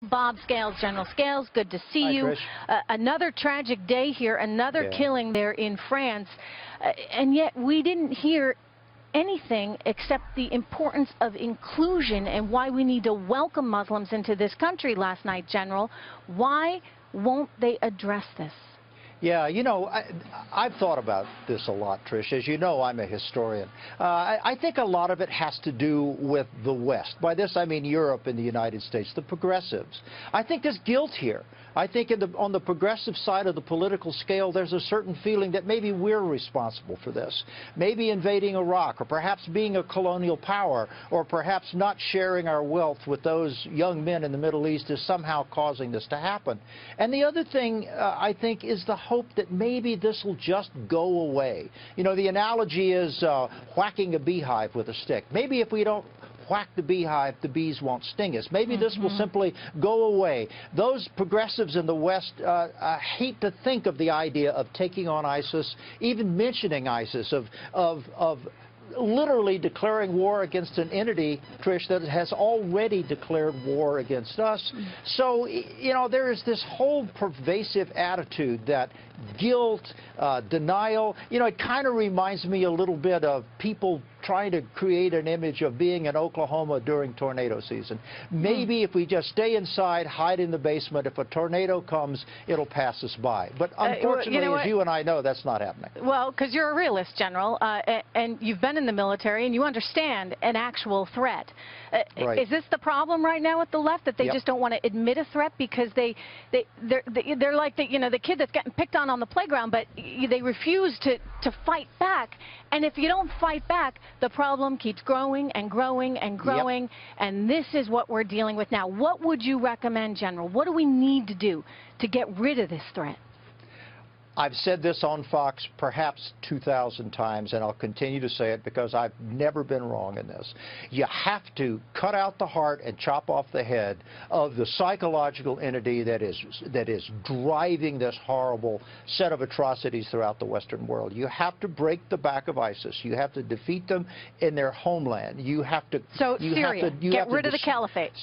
Bob Scales, General Scales, good to see you. Another tragic day here, another killing there in France, and yet we didn't hear anything except the importance of inclusion and why we need to welcome Muslims into this country last night, General. Why won't they address this? Yeah, you know, I've thought about this a lot, Trish. As you know, I'm a historian. I think a lot of it has to do with the West. By this, I mean Europe and the United States, the progressives. I think there's guilt here. I think on the progressive side of the political scale, there's a certain feeling that maybe we're responsible for this. Maybe invading Iraq, or perhaps being a colonial power, or perhaps not sharing our wealth with those young men in the Middle East is somehow causing this to happen. And the other thing, I think, is the hope that maybe this will just go away. You know, the analogy is whacking a beehive with a stick. Maybe if we don't whack the beehive, the bees won't sting us. Maybe this will simply go away. Those progressives in the West hate to think of the idea of taking on ISIS, even mentioning ISIS, of literally declaring war against an entity, Trish, that has already declared war against us. So, you know, there is this whole pervasive attitude that guilt, denial, you know, it kind of reminds me a little bit of people trying to create an image of being in Oklahoma during tornado season. Maybe if we just stay inside, hide in the basement, if a tornado comes, it'll pass us by. But unfortunately, you know, as you and I know, that's not happening. Well, because you're a realist, General, and you've been in the military, and you understand an actual threat. Right. Is this the problem right now with the left, that they just don't want to admit a threat because they're like the kid that's getting picked on the playground, but they refuse to fight back. And if you don't fight back, the problem keeps growing and growing and growing, and this is what we're dealing with now. What would you recommend, General? What do we need to do to get rid of this threat? I've said this on Fox perhaps 2,000 times, and I'll continue to say it because I've never been wrong in this. You have to cut out the heart and chop off the head of the psychological entity that is driving this horrible set of atrocities throughout the Western world. You have to break the back of ISIS. You have to defeat them in their homeland. You have to... So Syria, get rid of the caliphate.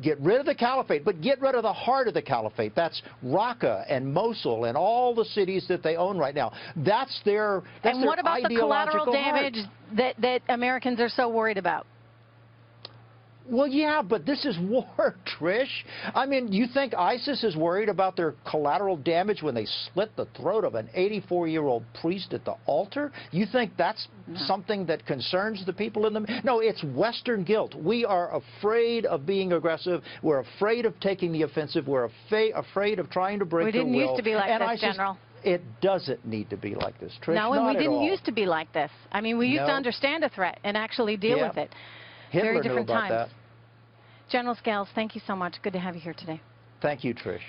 Get rid of the caliphate, but get rid of the heart of the caliphate. That's Raqqa and Mosul and all the cities that they own right now. That's their And what about the collateral damage that Americans are so worried about? Well, yeah, but this is war, Trish. I mean, you think ISIS is worried about their collateral damage when they slit the throat of an 84-year-old priest at the altar? You think that's something that concerns the people in them? No, it's Western guilt. We are afraid of being aggressive. We're afraid of taking the offensive. We're afraid of trying to break their will. We didn't used to be like this, General. It doesn't need to be like this, Trish. No, and we didn't used to be like this. I mean, we used to understand a threat and actually deal with it. Hitler Very different knew about times. that. General Scales, thank you so much. Good to have you here today. Thank you, Trish.